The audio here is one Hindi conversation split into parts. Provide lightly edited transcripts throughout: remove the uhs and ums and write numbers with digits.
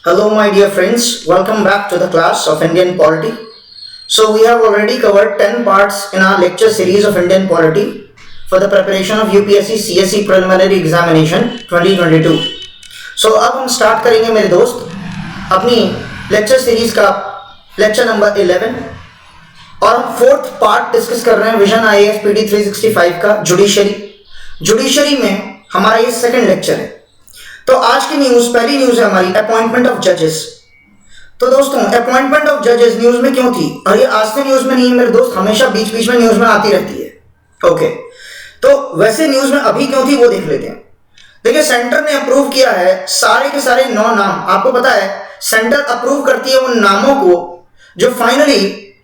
Hello, my dear friends. Welcome back to the class of Indian polity. So, we have already covered 10 parts in our lecture series of Indian polity for the preparation of UPSC CSE Preliminary Examination 2022. So, अब हम स्टार्ट करेंगे मेरे दोस्त अपनी लेक्चर सीरीज का लेक्चर नंबर 11 और हम फोर्थ पार्ट डिस्कस कर रहे हैं विजन IAS PD 365 का जुडिशरी में हमारा ये सेकंड लेक्चर है। तो आज की पहली न्यूज है हमारी अपॉइंटमेंट ऑफ जजेस। तो दोस्तों अपॉइंटमेंट ऑफ जजेस न्यूज में क्यों थी, और ये आज से न्यूज में नहीं है मेरे दोस्त, हमेशा बीच बीच में न्यूज में आती रहती है। ओके, तो वैसे न्यूज में अभी क्यों थी वो देख लेते हैं। देखिए, सेंटर ने अप्रूव किया है सारे के सारे 9 नाम। आपको पता है सेंटर अप्रूव करती है उन नामों को जो फाइनली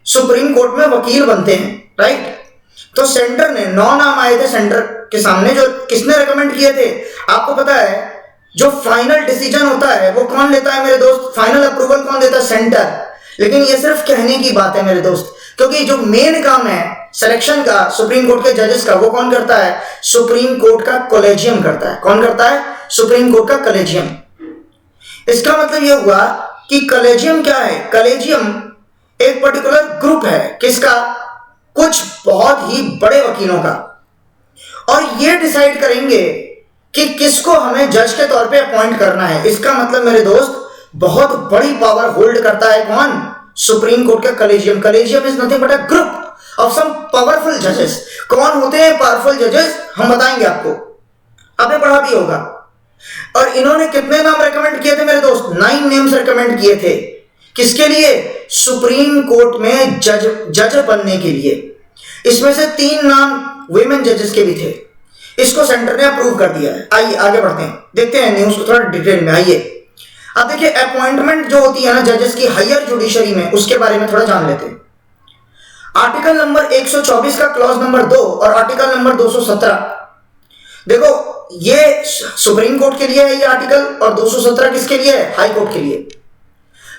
सुप्रीम कोर्ट में वकील बनते हैं, राइट। तो सेंटर ने 9 नाम आए थे सेंटर के सामने, जो किसने रेकमेंड किए थे आपको पता है। जो फाइनल डिसीजन होता है वो कौन लेता है मेरे दोस्त, फाइनल अप्रूवल कौन देता है, सेंटर। लेकिन ये सिर्फ कहने की बात है मेरे दोस्त, क्योंकि जो मेन काम है सिलेक्शन का सुप्रीम कोर्ट के जजेस का वो कौन करता है, सुप्रीम कोर्ट का कॉलेजियम करता है। कौन करता है, सुप्रीम कोर्ट का कॉलेजियम। इसका मतलब ये हुआ कि कॉलेजियम क्या है, कॉलेजियम एक पर्टिकुलर ग्रुप है किसका, कुछ बहुत ही बड़े वकीलों का, और ये डिसाइड करेंगे कि किसको हमें जज के तौर पे अपॉइंट करना है। इसका मतलब मेरे दोस्त बहुत बड़ी पावर होल्ड करता है कौन, सुप्रीम कोर्ट का collegium. Collegium is nothing but a group of some powerful जजेस। कौन होते हैं पावरफुल जजेस, हम बताएंगे आपको, आपने पढ़ा भी होगा। और इन्होंने कितने नाम रेकमेंड किए थे मेरे दोस्त, 9 नेम्स रेकमेंड किए थे। किसके लिए, सुप्रीम कोर्ट में जज बनने के लिए। इसमें से 3 नाम वुमेन जजेस के भी थे। इसको सेंटर ने अप्रूव कर दिया है। आइए आगे बढ़ते हैं, देखते हैं न्यूज को थोड़ा डिटेल में। आइए अब देखिए, अपॉइंटमेंट जो होती है ना जजेस की हायर जुडिशरी में, उसके बारे में थोड़ा जान लेते हैं। आर्टिकल नंबर 124 का क्लॉज नंबर 2 और आर्टिकल नंबर 217, देखो ये सुप्रीम कोर्ट के लिए है ये आर्टिकल, और 217 किसके लिए है, हाई कोर्ट के लिए।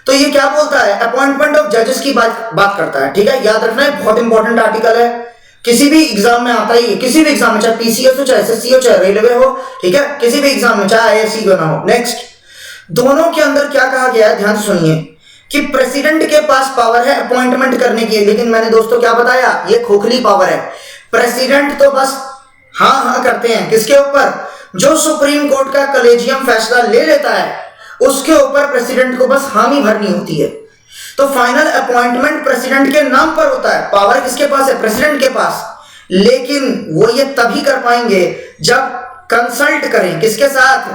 तो ये क्या बोलता है, अपॉइंटमेंट ऑफ जजेस की बात करता है, ठीक है। याद रखना है, बहुत इंपॉर्टेंट आर्टिकल है, किसी भी एग्जाम में आता ही है, किसी भी एग्जाम में, चाहे पीसीएस हो, चाहे एसएससी हो, चाहे रेलवे हो, ठीक है, किसी भी एग्जाम में, चाहे आईएससी क्यों ना हो। नेक्स्ट, दोनों के अंदर क्या कहा गया है, ध्यान से सुनिए कि प्रेसिडेंट के पास पावर है अपॉइंटमेंट करने की, लेकिन मैंने दोस्तों क्या बताया, ये खोखली पावर है। प्रेसिडेंट तो बस हाँ हाँ करते हैं किसके ऊपर, जो सुप्रीम कोर्ट का कॉलेजियम फैसला ले लेता है उसके ऊपर प्रेसिडेंट को बस हामी भरनी होती है। तो फाइनल अपॉइंटमेंट प्रेसिडेंट के नाम पर होता है, पावर किसके पास है, प्रेसिडेंट के पास। लेकिन वो ये तभी कर पाएंगे जब कंसल्ट करें किसके साथ,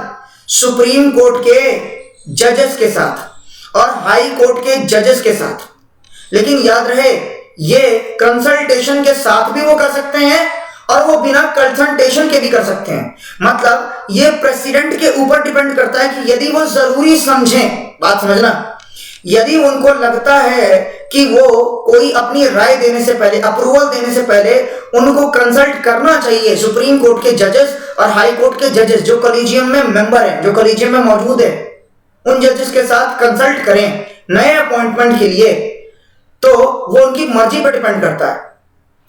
सुप्रीम कोर्ट के जजेस के साथ और हाई कोर्ट के जजेस के साथ। लेकिन याद रहे, ये कंसल्टेशन के साथ भी वो कर सकते हैं और वो बिना कंसल्टेशन के भी कर सकते हैं। मतलब ये प्रेसिडेंट के ऊपर डिपेंड करता है कि यदि वो जरूरी समझें, बात समझना, यदि उनको लगता है कि वो कोई अपनी राय देने से पहले, अप्रूवल देने से पहले उनको कंसल्ट करना चाहिए सुप्रीम कोर्ट के जजेस और हाई कोर्ट के जजेस जो कॉलेजियम में मेंबर हैं, जो कॉलेजियम में मौजूद है, उन जजेस के साथ कंसल्ट करें नए अपॉइंटमेंट के लिए, तो वो उनकी मर्जी पर डिपेंड करता है,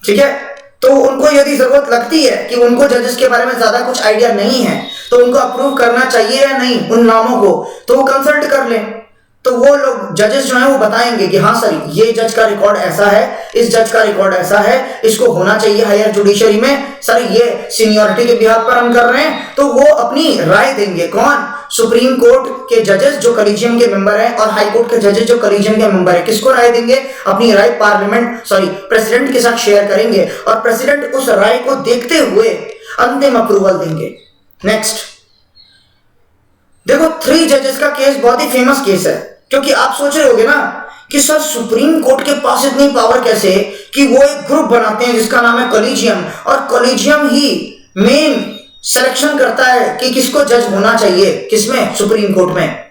ठीक है। तो उनको यदि जरूरत लगती है कि उनको जजेस के बारे में ज्यादा कुछ आइडिया नहीं है, तो उनको अप्रूव करना चाहिए या नहीं उन नामों को, तो वो कंसल्ट कर लें। तो वो लोग जजेस जो हैं वो बताएंगे कि हाँ सर ये जज का रिकॉर्ड ऐसा है, इस जज का रिकॉर्ड ऐसा है, इसको होना चाहिए हायर जुडिशरी में, सर ये सीनियरिटी के बिहाफ पर हम कर रहे हैं। तो वो अपनी राय देंगे, कौन, सुप्रीम कोर्ट के जजेस जो कॉलेजियम के मेंबर हैं और हाई कोर्ट के जजेस जो कॉलेजियम के मेंबर हैं। किसको राय देंगे, अपनी राय प्रेसिडेंट के साथ शेयर करेंगे और प्रेसिडेंट उस राय को देखते हुए अंतिम अप्रूवल देंगे। नेक्स्ट देखो, 3 जजेस का केस बहुत ही फेमस केस है, क्योंकि आप सोच रहे होगे ना कि सर सुप्रीम कोर्ट के पास इतनी पावर कैसे कि वो एक ग्रुप बनाते हैं जिसका नाम है कॉलेजियम, और कॉलेजियम ही मेन सिलेक्शन करता है कि किसको जज होना चाहिए, किसमें, सुप्रीम कोर्ट में,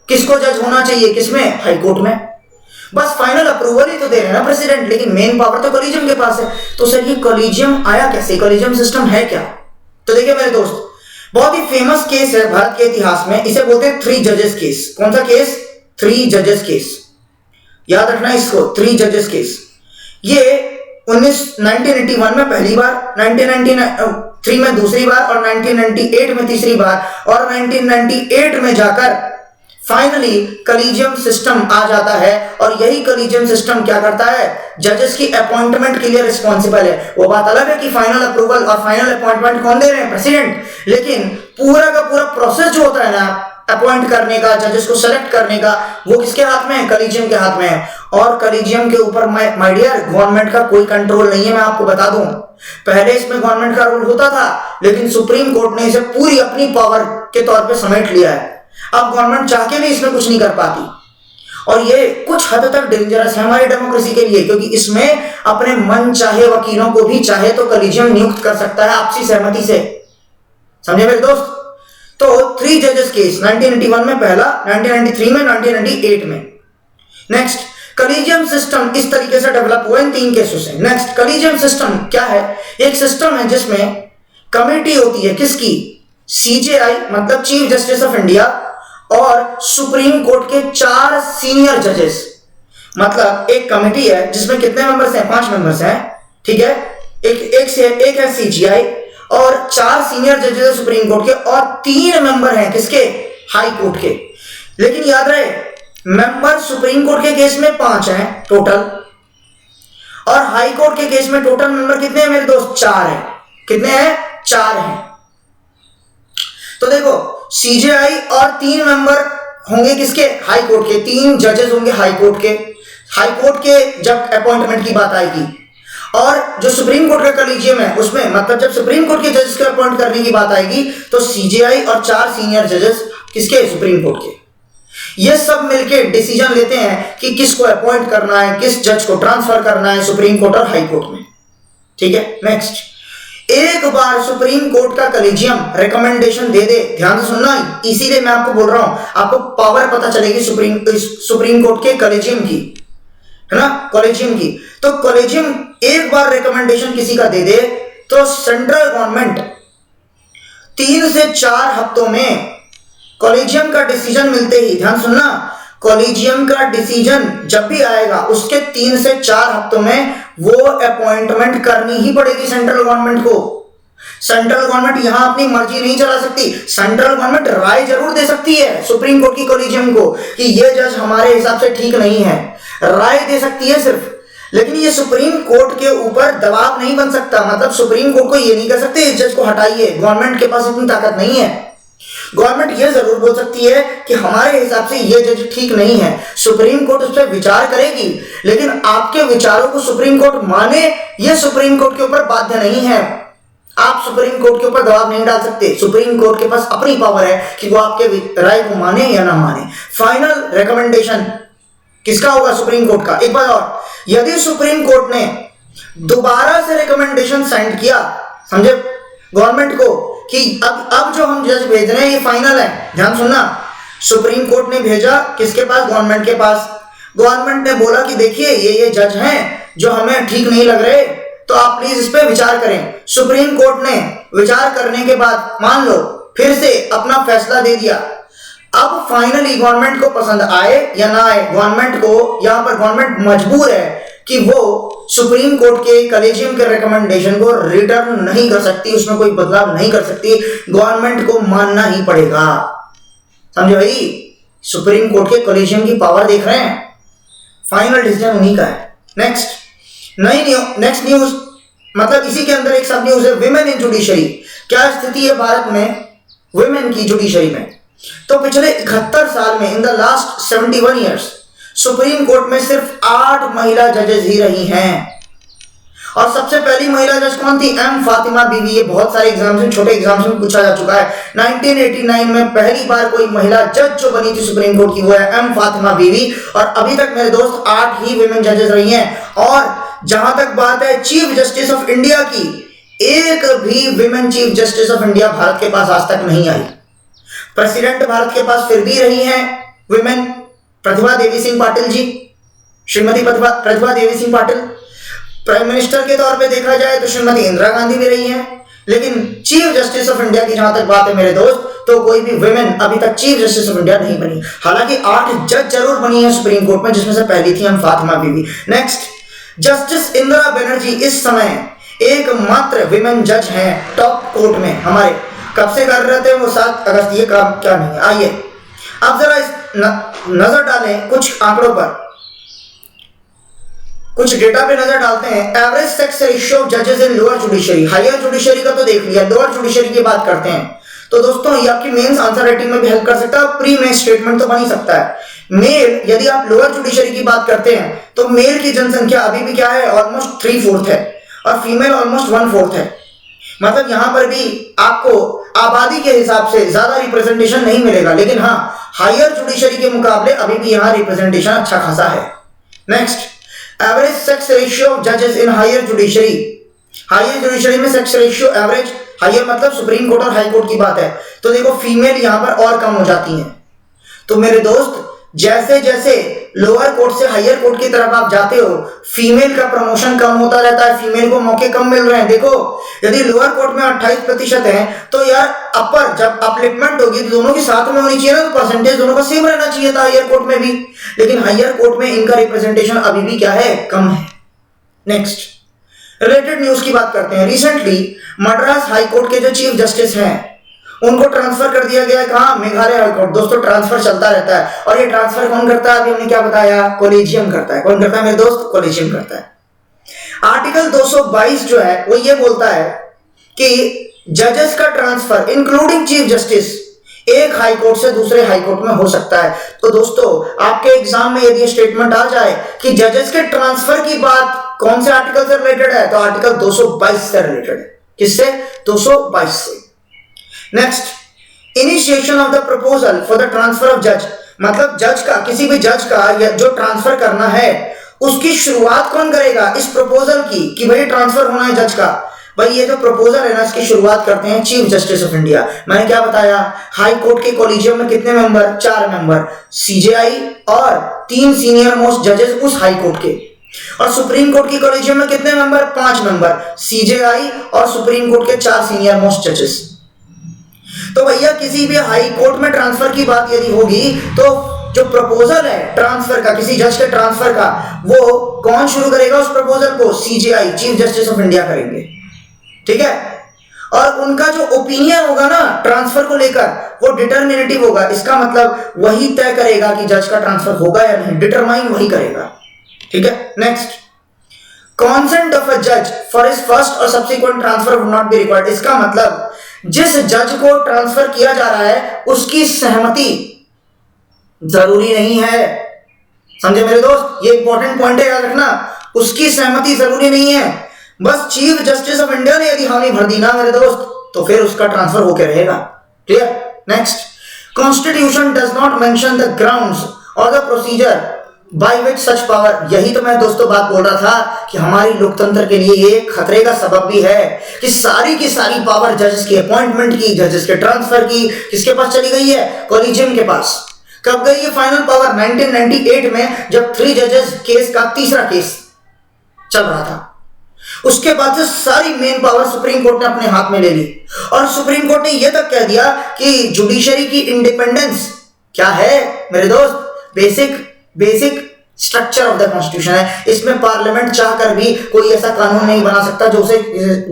किसको जज होना चाहिए, किसमें, हाई कोर्ट में। बस फाइनल अप्रूवल ही तो दे रहे हैं ना प्रेसिडेंट, लेकिन मेन पावर तो कॉलेजियम के पास है। तो सर ये कॉलेजियम आया कैसे, कॉलेजियम सिस्टम है क्या। तो देखिए मेरे दोस्त, बहुत ही फेमस केस है भारत के इतिहास में, इसे बोलते हैं 3 जजेस केस। कौन सा केस, 3 जजेस केस, याद रखना इसको, 3 जजेस केस। ये 1981 में पहली बार, 1993 में दूसरी बार और 1998 में तीसरी बार, और 1998 में जाकर फाइनली कलीजियम सिस्टम आ जाता है और यही कलीजियम सिस्टम क्या करता है, जजेस की अपॉइंटमेंट के लिए रिस्पॉन्सिबल है। वो बात अलग है कि फाइनल अप्रूवल और फाइनल अपॉइंटमेंट कौन दे रहे हैं, प्रेसिडेंट, लेकिन पूरा का पूरा प्रोसेस जो होता है ना अपॉइंट करने का, जजेस को सेलेक्ट करने का, वो किसके हाथ में है, कलीजियम के हाथ में है। और कलीजियम के ऊपर माय डियर गवर्नमेंट का कोई कंट्रोल नहीं है। मैं आपको बता दूं, पहले इसमें गवर्नमेंट का रोल होता था, लेकिन सुप्रीम कोर्ट ने इसे पूरी अपनी पावर के तौर पे समेट लिया है। अब गवर्नमेंट चाह के भी इसमें कुछ नहीं कर पाती और ये कुछ हद तक डेंजरस है हमारी डेमोक्रेसी के लिए, क्योंकि इसमें अपने मन चाहे वकीलों को भी चाहे तो कलीजियम नियुक्त कर सकता है आपसी सहमति से। समझे मेरे दोस्त? तो 3 जजेस केस 1981 में पहला, 1993 में, 1998 में। नेक्स्ट, कलीजियम सिस्टम इस तरीके से डेवलप हुआ इन 3 केसों से। नेक्स्ट, कलीजियम सिस्टम क्या है? एक सिस्टम है जिसमें कमेटी होती है, किसकी? सीजेआई मतलब चीफ जस्टिस ऑफ इंडिया और सुप्रीम कोर्ट के 4 सीनियर जजेस। मतलब एक कमेटी है जिसमें कितने मेंबर्स हैं? 5 मेंबर्स हैं, ठीक है। एक है सीजीआई और 4 सीनियर जजेस है सुप्रीम कोर्ट के और 3 मेंबर हैं किसके? हाई कोर्ट के। लेकिन याद रहे, मेंबर सुप्रीम कोर्ट के केस में 5 हैं टोटल और हाई कोर्ट के केस में टोटल मेंबर कितने हैं मेरे दोस्त? 4 हैं। कितने हैं? 4 हैं। तो देखो, सीजेआई और 3 मेंबर होंगे किसके? हाई कोर्ट के। 3 जजेस होंगे हाई कोर्ट के। हाई कोर्ट के जब अपॉइंटमेंट की बात आएगी, और जो सुप्रीम कोर्ट का कलीजियम है उसमें मतलब जब सुप्रीम कोर्ट के जजेस को अपॉइंट करने की बात आएगी तो सीजेआई और 4 सीनियर जजेस किसके? सुप्रीम कोर्ट के। ये सब मिलके डिसीजन लेते हैं कि किसको अपॉइंट करना है, किस जज को ट्रांसफर करना है सुप्रीम कोर्ट और हाई कोर्ट में, ठीक है। नेक्स्ट, एक बार सुप्रीम कोर्ट का कलीजियम रिकमेंडेशन दे दे, ध्यान से सुनना, इसीलिए मैं आपको बोल रहा हूं, आपको पावर पता चलेगी सुप्रीम कोर्ट के कलीजियम की, है ना, कॉलेजियम की। तो कॉलेजियम एक बार रिकमेंडेशन किसी का दे दे तो सेंट्रल गवर्नमेंट 3 से 4 हफ्तों में कॉलेजियम का डिसीजन मिलते ही, ध्यान सुनना, कॉलेजियम का डिसीजन जब भी आएगा उसके 3 से 4 हफ्तों में वो अपॉइंटमेंट करनी ही पड़ेगी सेंट्रल गवर्नमेंट को। सेंट्रल गवर्नमेंट यहां अपनी मर्जी नहीं चला सकती। सेंट्रल गवर्नमेंट राय जरूर दे सकती है सुप्रीम कोर्ट की कॉलेजियम को कि ये जज हमारे हिसाब से ठीक नहीं है, राय दे सकती है सिर्फ, लेकिन ये सुप्रीम कोर्ट के ऊपर दबाव नहीं बन सकता। मतलब सुप्रीम कोर्ट को ये नहीं कर सकते इस जज को हटाइए, गवर्नमेंट के पास इतनी ताकत नहीं है। गवर्नमेंट ये जरूर बोल सकती है कि हमारे हिसाब से ये जज ठीक नहीं है, सुप्रीम कोर्ट उस पर विचार करेगी, लेकिन आपके विचारों को सुप्रीम कोर्ट माने ये सुप्रीम कोर्ट के ऊपर बाध्य नहीं है। आप सुप्रीम कोर्ट के ऊपर दबाव नहीं डाल सकते। सुप्रीम कोर्ट के पास अपनी पावर है कि वो आपके राय को माने या ना माने। फाइनल रिकमेंडेशन किसका होगा? सुप्रीम कोर्ट का। एक बार और, यदि सुप्रीम कोर्ट ने दोबारा से रिकमेंडेशन सेंड किया, समझे, गवर्नमेंट को कि अब जो हम जज भेज रहे हैं ये फाइनल है, ध्यान सुनना, सुप्रीम कोर्ट ने भेजा किसके पास? गवर्नमेंट के पास। गवर्नमेंट ने बोला कि देखिए ये जज हैं जो हमें ठीक नहीं लग रहे, तो आप प्लीज इस पे विचार करें। सुप्रीम कोर्ट ने विचार करने के बाद मान लो फिर से अपना फैसला दे दिया। अब फाइनली गवर्नमेंट को पसंद आए या ना आए, गवर्नमेंट को यहां पर गवर्नमेंट मजबूर है कि वो सुप्रीम कोर्ट के कॉलेजियम के रिकमेंडेशन को रिटर्न नहीं कर सकती, उसमें कोई बदलाव नहीं कर सकती, गवर्नमेंट को मानना ही पड़ेगा। समझे भाई? सुप्रीम कोर्ट के कॉलेजियम की पावर देख रहे हैं, फाइनल डिसीजन उन्हीं का है। नेक्स्ट न्यूज, मतलब इसी के अंदर एक सब न्यूज है, विमेन इन जुडिशरी। क्या स्थिति है भारत में विमेन की जुडिशरी में? तो पिछले 71 साल में, in the last 71 years, supreme court में सिर्फ 8 महिला जजेस ही रही हैं। और सबसे पहली महिला जज कौन थी? एम फातिमा बीवी। ये बहुत सारे एग्जाम्स में, छोटे एग्जाम्स में पूछा जा चुका है। 1989 में पहली बार कोई महिला जज जो बनी थी सुप्रीम कोर्ट की वो है एम फातिमा बीवी। और अभी तक मेरे दोस्त 8 ही विमेन जजेस रही हैं। और जहां तक बात है चीफ जस्टिस ऑफ इंडिया की, एक भी women chief justice of India Bharat के पास आज तक नहीं आई। प्रेसिडेंट भारत के पास फिर भी रही हैं women, Pratibha Devi Singh Patil ji, Shrimati Pratibha Devi Singh Patil. Prime minister के तौर पे देखा जाए तो श्रीमती इंदिरा गांधी भी रही हैं। लेकिन चीफ जस्टिस ऑफ इंडिया की जहां तक बात है मेरे दोस्त, तो कोई भी विमेन अभी तक चीफ जस्टिस ऑफ इंडिया नहीं बनी। हालांकि 8 जज जरूर बनी है सुप्रीम कोर्ट में, जिसमें से पहली थी हम फातिमा बीवी। नेक्स्ट, जस्टिस इंदिरा बनर्जी इस समय एकमात्र विमेन जज हैं टॉप कोर्ट में हमारे। कब से कर रहे थे वो? 7 अगस्त। ये काम क्या नहीं है? आइए अब जरा नजर डालें कुछ आंकड़ों पर, कुछ डेटा पे नजर डालते हैं। एवरेज सेक्स रेशियो ऑफ जजेस in lower judiciary, higher judiciary का तो देख लिया, लोअर जुडिशरी की बात करते हैं। तो दोस्तों ये आपकी मेंस आंसर राइटिंग में भी हेल्प कर सकता है, प्री मेंस स्टेटमेंट तो बन ही सकता है। मेल, यदि आप लोअर जुडिशरी की बात करते हैं तो मेल की जनसंख्या अभी भी क्या है, ऑलमोस्ट 3/4 है, और फीमेल ऑलमोस्ट 1/4 है। मतलब यहां पर भी आपको आबादी के हिसाब से ज्यादा रिप्रेजेंटेशन नहीं मिलेगा, लेकिन हाँ हायर जुडिशरी के मुकाबले अभी भी यहां रिप्रेजेंटेशन अच्छा खासा है। Next, average sex ratio of जजेस in higher judiciary, higher judiciary में सेक्स रेशियो एवरेज, हायर मतलब सुप्रीम कोर्ट और हाई कोर्ट की बात है, तो देखो फीमेल यहां पर और कम हो जाती हैं। तो मेरे दोस्त जैसे जैसे लोअर कोर्ट से हायर कोर्ट की तरफ आप जाते हो, फीमेल का प्रमोशन कम होता रहता है, फीमेल को मौके कम मिल रहे हैं। देखो यदि लोअर कोर्ट में 28% है तो यार अपर जब अपलिफ्टमेंट होगी तो दोनों की साथ में होनी चाहिए ना, तो परसेंटेज दोनों का सेम रहना चाहिए था हायर कोर्ट में भी, लेकिन हायर कोर्ट में इनका रिप्रेजेंटेशन अभी भी क्या है, कम है। नेक्स्ट, रिलेटेड न्यूज की बात करते हैं। रिसेंटली मद्रास हाई कोर्ट के जो चीफ जस्टिस हैं उनको ट्रांसफर कर दिया गया है, कहां, मेघालय हाई कोर्ट। दोस्तों ट्रांसफर चलता रहता है, और ये ट्रांसफर कौन करता है, अभी हमने क्या बताया, कॉलेजियम करता है। कौन करता है मेरे दोस्त, कॉलेजियम करता है। आर्टिकल 222 जो है वो ये बोलता है कि जजेस का ट्रांसफर इंक्लूडिंग चीफ जस्टिस एक हाई कोर्ट से दूसरे हाई कोर्ट में हो सकता है। तो दोस्तों आपके एग्जाम में यदि स्टेटमेंट आ जाए कि जजेस के ट्रांसफर की बात कौन से आर्टिकल से रिलेटेड है, तो आर्टिकल 222 से रिलेटेड है। किससे, 222 से। Next, initiation of the proposal for the transfer of जज, मतलब जज का, किसी भी जज का या जो ट्रांसफर करना है उसकी शुरुआत कौन करेगा, इस प्रपोजल की कि भाई ट्रांसफर होना है जज का। भाई ये जो प्रपोजल है ना, इसकी शुरुआत करते हैं चीफ जस्टिस ऑफ इंडिया। मैंने क्या बताया, हाई कोर्ट के कॉलेजियम में कितने मेंबर, 4 मेंबर, सीजेआई और 3 सीनियर मोस्ट जजेस उस हाई कोर्ट के। और सुप्रीम कोर्ट की कॉलेजियम में कितने मेंबर, 5 मेंबर, सीजेआई और सुप्रीम कोर्ट के 4 सीनियर मोस्ट जजेस। तो भैया किसी भी हाई कोर्ट में ट्रांसफर की बात यदि होगी तो जो प्रपोजल है ट्रांसफर का, किसी जज के ट्रांसफर का, वो कौन शुरू करेगा उस प्रपोजल को, CJI, chief justice of India करेंगे। ठीक है, और उनका जो ओपिनियन होगा ना ट्रांसफर को लेकर वो डिटरमिनेटिव होगा। इसका मतलब वही तय करेगा कि जज का ट्रांसफर होगा या नहीं, डिटरमाइन वही करेगा। ठीक है। नेक्स्ट, कॉन्सेंट ऑफ अ जज फॉर हिज फर्स्ट और subsequent transfer would not be required. इसका मतलब जिस जज को ट्रांसफर किया जा रहा है उसकी सहमति जरूरी नहीं है। समझे मेरे दोस्त, ये इंपॉर्टेंट पॉइंट है, याद रखना, उसकी सहमति जरूरी नहीं है। बस चीफ जस्टिस ऑफ इंडिया ने यदि हामी भर दी ना मेरे दोस्त, तो फिर उसका ट्रांसफर होकर रहेगा। Clear. Next, constitution does not mention the grounds और the procedure by which such power. यही तो मैं दोस्तों बात बोल रहा था कि हमारी लोकतंत्र के लिए ये खतरे का सबब भी है कि सारी की सारी पावर जजेस की अपॉइंटमेंट की, जजेस के ट्रांसफर की किसके पास चली गई है, कॉलेजियम के पास। कब गई ये फाइनल पावर, 1998 में, जब 3 जजेस केस का तीसरा केस चल रहा था। उसके बाद से सारी मेन पावर सुप्रीम कोर्ट ने अपने हाथ में ले ली, और सुप्रीम कोर्ट ने यह तक कह दिया कि जुडिशरी की इंडिपेंडेंस क्या है मेरे दोस्त, basic structure of the constitution है। इसमें पार्लियामेंट चाहकर भी कोई ऐसा कानून नहीं बना सकता जो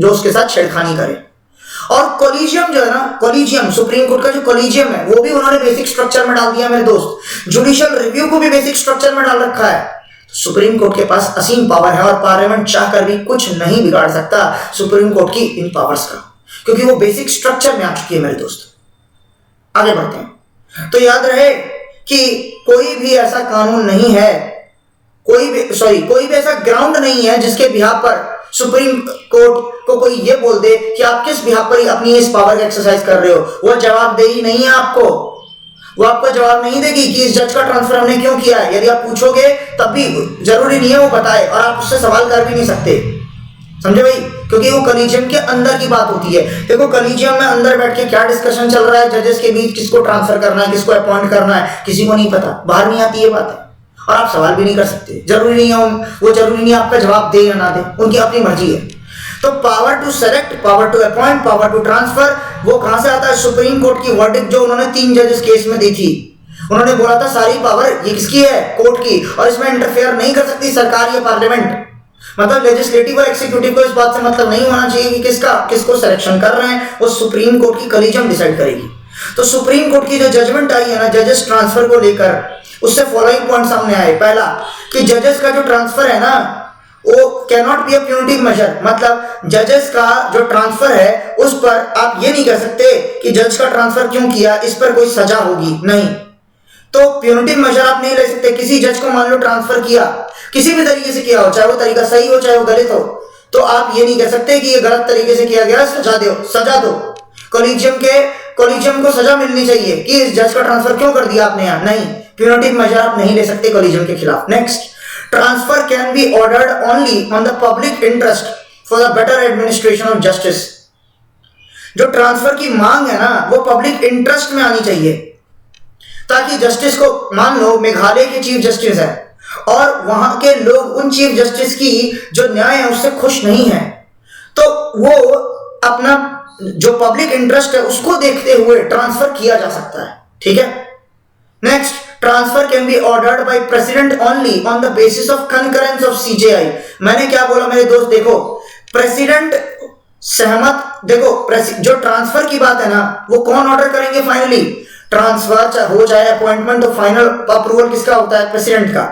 उसके साथ छेड़खानी करे। और कॉलेजियम जो है ना, कॉलेजियम सुप्रीम कोर्ट का जो कॉलेजियम है वो भी उन्होंने बेसिक स्ट्रक्चर में डाल दिया मेरे दोस्त। जुडिशियल रिव्यू को भी बेसिक स्ट्रक्चर में डाल रखा है। सुप्रीम कोर्ट के पास असीम पावर है, और पार्लियामेंट चाहकर भी कुछ नहीं बिगाड़ सकता सुप्रीम कोर्ट की इन पावर्स का, क्योंकि वो बेसिक स्ट्रक्चर में आ चुकी है मेरे दोस्त। आगे बढ़ते हैं। तो याद रहे कि कोई भी ऐसा कानून नहीं है, कोई भी ऐसा ग्राउंड नहीं है जिसके बिहाफ पर सुप्रीम कोर्ट को कोई ये बोल दे कि आप किस बिहाफ पर अपनी इस पावर का एक्सरसाइज कर रहे हो। वो जवाबदेही नहीं है आपको, वो आपको जवाब नहीं देगी कि इस जज का ट्रांसफर हमने क्यों किया है। यदि आप पूछोगे तब भी जरूरी नहीं है वो बताए, और आप उससे सवाल कर भी नहीं सकते। समझे भाई, क्योंकि वो कॉलेजियम के अंदर की बात होती है। देखो कॉलेजियम में अंदर बैठ के क्या डिस्कशन चल रहा है जजेस के बीच, किसको ट्रांसफर करना है, किसको अपॉइंट करना है, किसी को नहीं पता, बाहर नहीं आती ये बात है, और आप सवाल भी नहीं कर सकते। जरूरी नहीं है वो जरूरी नहीं है आपका जवाब दे या ना दे, उनकी अपनी मर्जी है। तो power to select, power to appoint, power to transfer, वो कहां से आता है, सुप्रीम कोर्ट की वर्डिक्ट जो उन्होंने 3 जजेस केस में दी थी। उन्होंने बोला था सारी पावर ये किसकी है, कोर्ट की, और इसमें इंटरफेयर नहीं कर सकती सरकार या पार्लियामेंट। मतलब लेजिस्लेटिव और एक्सिक्यूटिव को इस बात से मतलब नहीं होना चाहिए कि किसको सिलेक्शन कर रहे हैं, वो सुप्रीम कोर्ट की कॉलेजियम डिसाइड करेगी। तो सुप्रीम कोर्ट की जो जजमेंट आई है ना जजेस ट्रांसफर को लेकर, उससे फॉलोइंग पॉइंट सामने आए। पहला कि जजेस का जो ट्रांसफर है ना वो can not be a punitive measure, मतलब जजेस का जो ट्रांसफर है उस पर आप ये नहीं कह सकते कि जज का ट्रांसफर क्यों किया, इस पर कोई सजा होगी, नहीं। तो प्यूनिटिव मेजर आप नहीं ले सकते। किसी जज को मान लो ट्रांसफर किया, किसी भी तरीके से किया हो, चाहे वो तरीका सही हो चाहे वो गलत हो, तो आप ये नहीं कह सकते कि ये गलत तरीके से किया गया, सजा दो। कॉलेजियम को सजा मिलनी चाहिए कि इस जज का ट्रांसफर क्यों कर दिया आपने यहाँ, नहीं। प्यूनिटिव मेजर आप नहीं ले सकते कॉलेजियम के खिलाफ। Next, transfer can be ordered only on the public interest for the better administration of justice. जो ट्रांसफर की मांग है ना वो पब्लिक इंटरेस्ट में आनी चाहिए, ताकि जस्टिस को, मान लो मेघालय के चीफ जस्टिस है और वहां के लोग उन चीफ जस्टिस की जो न्याय है उससे खुश नहीं है, तो वो अपना जो पब्लिक इंटरेस्ट है उसको देखते हुए ट्रांसफर किया जा सकता है, ठीक है। Next, transfer can be ordered by president only on the basis of concurrence of CJI. मैंने क्या बोला मेरे दोस्त, देखो प्रेसिडेंट सहमत, देखो जो ट्रांसफर की बात है ना वो कौन ऑर्डर करेंगे फाइनली, ट्रांसफर हो चाहे अपॉइंटमेंट, तो फाइनल अप्रूवल किसका होता है, प्रेसिडेंट का,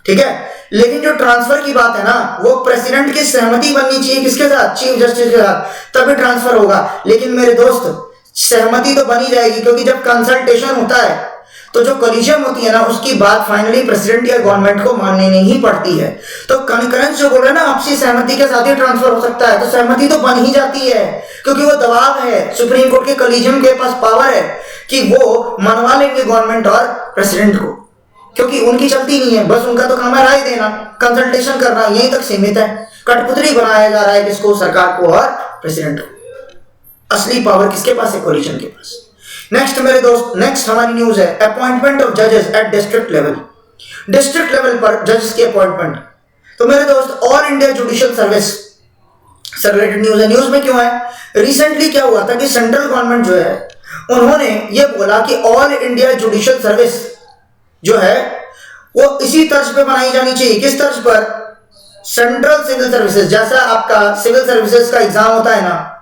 ठीक है। लेकिन जो ट्रांसफर की बात है ना वो प्रेसिडेंट की सहमति बननी चाहिए, किसके साथ, चीफ जस्टिस के साथ, तभी ट्रांसफर होगा। लेकिन मेरे दोस्त सहमति तो बनी जाएगी, क्योंकि जब कंसल्टेशन होता है तो जो कॉलिशन होती है ना उसकी बात फाइनली प्रेसिडेंट या गवर्नमेंट को माननी ही पड़ती है। तो कंकरेंस जो बोल रहे हैं ना, आपसी सहमति के साथ ही ट्रांसफर हो सकता है, तो सहमति तो बन ही जाती है, क्योंकि वो दबाव है, सुप्रीम कोर्ट के कॉलिजियम के पास पावर है कि वो मनवा लेंगे गवर्नमेंट और प्रेसिडेंट को, क्योंकि उनकी चलती नहीं है, बस उनका तो काम है राय देना, कंसल्टेशन करना, यहीं तक सीमित है। कठपुतली बनाया जा रहा है किसको, सरकार को और प्रेसिडेंट को। असली पावर किसके पास है, कॉलिशन के पास। नेक्स्ट मेरे दोस्त, नेक्स्ट हमारी न्यूज है अपॉइंटमेंट ऑफ जजेस at district level. District level पर जजेस की अपॉइंटमेंट, तो मेरे दोस्त ऑल इंडिया जुडिशियल सर्विस से रिलेटेड न्यूज है। न्यूज में क्यों है, रिसेंटली क्या हुआ था कि सेंट्रल गवर्नमेंट जो है उन्होंने ये बोला कि ऑल इंडिया जुडिशियल सर्विस जो है वो इसी तर्ज पे बनाई जानी चाहिए। किस तर्ज पर, सेंट्रल सिविल सर्विसेज, जैसा आपका सिविल सर्विसेज का एग्जाम होता है ना,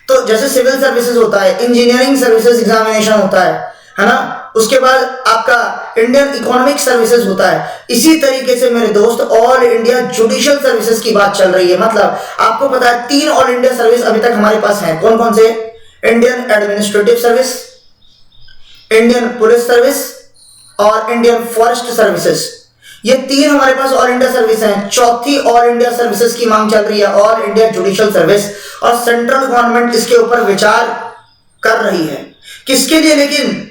तो जैसे सिविल सर्विसेज होता है, इंजीनियरिंग सर्विसेज एग्जामिनेशन होता है ना, उसके बाद आपका इंडियन इकोनॉमिक सर्विसेज होता है, इसी तरीके से मेरे दोस्त ऑल इंडिया जुडिशियल सर्विसेज की बात चल रही है। मतलब आपको पता है 3 ऑल इंडिया सर्विस अभी तक हमारे पास हैं, कौन कौन से, Indian administrative service, Indian police service और इंडियन फॉरेस्ट सर्विसेज। ये 3 हमारे पास ऑल इंडिया सर्विस हैं। चौथी ऑल इंडिया सर्विसेज की मांग चल रही है, ऑल इंडिया जुडिशियल सर्विस, और सेंट्रल गवर्नमेंट इसके ऊपर विचार कर रही है। किसके लिए, लेकिन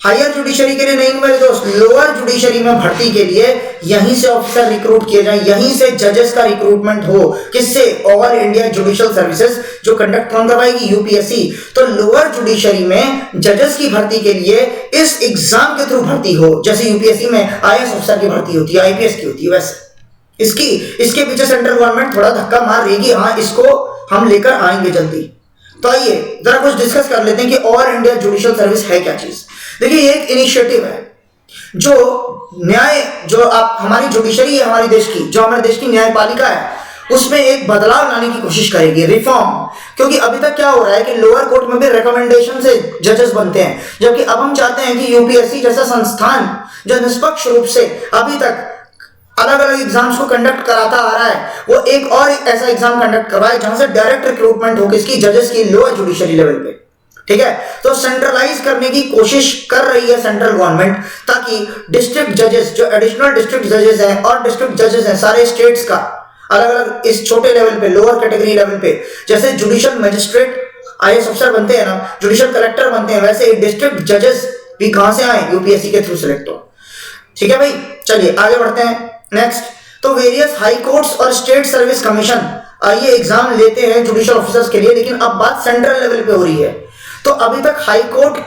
हायर जुडिशरी के लिए नहीं मेरे दोस्त, लोअर जुडिशरी में भर्ती के लिए यहीं से ऑफिसर रिक्रूट किए जाए, यहीं से जजेस का रिक्रूटमेंट हो। किससे, ऑल इंडिया जुडिशियल सर्विसेज, जो कंडक्ट कौन करवाएगी, यूपीएससी। तो लोअर जुडिशरी में जजेस की भर्ती के लिए इस एग्जाम के थ्रू भर्ती हो, जैसे यूपीएससी में आईएएस ऑफिसर की भर्ती होती है, आईपीएस की होती है, वैसे इसके पीछे सेंट्रल गवर्नमेंट थोड़ा धक्का मार रहेगी, हाँ इसको हम लेकर आएंगे जल्दी। तो आइए जरा कुछ डिस्कस कर लेते हैं कि ऑल इंडिया जुडिशियल सर्विस है क्या चीज। देखिए ये एक इनिशिएटिव है जो न्याय, जो आप हमारी जुडिशरी है हमारे देश की, जो हमारे देश की न्यायपालिका है, उसमें एक बदलाव लाने की कोशिश करेगी, रिफॉर्म। क्योंकि अभी तक क्या हो रहा है कि लोअर कोर्ट में भी रिकमेंडेशन से जजेस बनते हैं, जबकि अब हम चाहते हैं कि यूपीएससी जैसा संस्थान जो निष्पक्ष रूप से अभी तक अलग अलग एग्जाम्स को कंडक्ट कराता आ रहा है, वो एक और ऐसा एग्जाम कंडक्ट करवाए जहां से डायरेक्ट रिक्रूटमेंट हो किसकी, जजेस की, लोअर जुडिशरी लेवल पे, ठीक है। तो सेंट्रलाइज करने की कोशिश कर रही है सेंट्रल गवर्नमेंट, ताकि डिस्ट्रिक्ट जजेस, जो एडिशनल डिस्ट्रिक्ट जजेस हैं और डिस्ट्रिक्ट जजेस हैं सारे स्टेट्स का, अलग अलग इस छोटे लेवल पे, लोअर कैटेगरी लेवल पे, जैसे जुडिशियल मजिस्ट्रेट आईएएस अफसर बनते हैं ना, जुडिशियल कलेक्टर बनते हैं, वैसे डिस्ट्रिक्ट जजेस भी कहां से आए, यूपीएससी के थ्रू सिलेक्ट हो। ठीक है भाई, चलिए आगे बढ़ते हैं। नेक्स्ट, तो वेरियस हाई कोर्ट्स और स्टेट सर्विस कमीशन ये एग्जाम लेते हैं जुडिशियल ऑफिसर्स के लिए, लेकिन अब बात सेंट्रल लेवल पे हो रही है। तो अभी तक हाई कोर्ट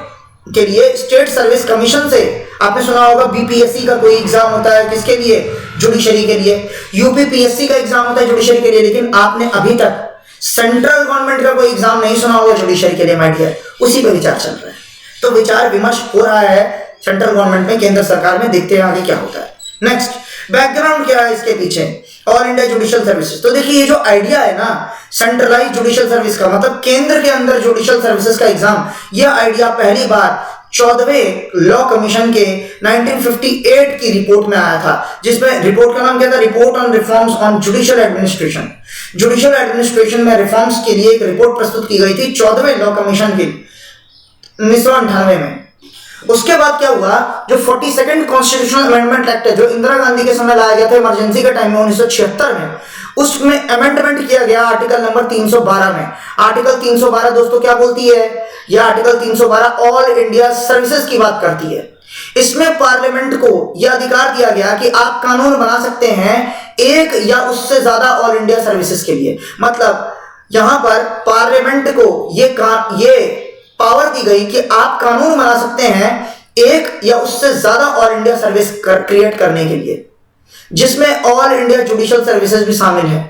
के लिए स्टेट सर्विस कमीशन से आपने सुना होगा बीपीएससी का कोई एग्जाम होता है, किसके लिए, जुडिशरी के लिए, यूपीपीएससी का एग्जाम होता है जुडिशरी के लिए, लेकिन आपने अभी तक सेंट्रल गवर्नमेंट का कोई एग्जाम नहीं सुना होगा जुडिशरी के लिए, माय डियर। उसी पर विचार चल रहा है, तो विचार विमर्श हो रहा है सेंट्रल गवर्नमेंट में, केंद्र सरकार में, देखते हैं आगे क्या होता है। नेक्स्ट, बैकग्राउंड क्या है इसके पीछे, ऑल इंडिया जुडिशियल सर्विसेज। तो देखिए ये जो आइडिया है ना सेंट्रलाइज जुडिशियल सर्विस का, मतलब केंद्र के अंदर जुडिशियल सर्विसेज का एग्जाम, यह आइडिया पहली बार 14वें लॉ कमीशन के 1958 की रिपोर्ट में आया था, जिसमें रिपोर्ट का नाम क्या था, report on reforms on judicial administration. Judicial administration में रिफॉर्म्स के लिए एक रिपोर्ट प्रस्तुत की गई थी 14वें लॉ कमीशन की 1998 में। उसके बाद क्या हुआ, जो 42nd कॉन्स्टिट्यूशनल अमेंडमेंट एक्ट है जो इंदिरा गांधी के समय लाया गया था इमरजेंसी के टाइम में 1976 में, उसमें अमेंडमेंट किया गया आर्टिकल नंबर 312 में। आर्टिकल 312 दोस्तों क्या बोलती है, यह आर्टिकल 312 ऑल इंडिया सर्विसेज की बात करती है। इसमें पार्लियामेंट को यह अधिकार दिया गया कि आप कानून बना सकते हैं एक या उससे ज्यादा ऑल इंडिया सर्विसेज के लिए। मतलब यहां पर पार्लियामेंट को ये पावर दी गई कि आप कानून बना सकते हैं एक या उससे ज्यादा ऑल इंडिया सर्विस क्रिएट करने के लिए, जिसमें ऑल इंडिया जुडिशियल सर्विसेज भी शामिल है,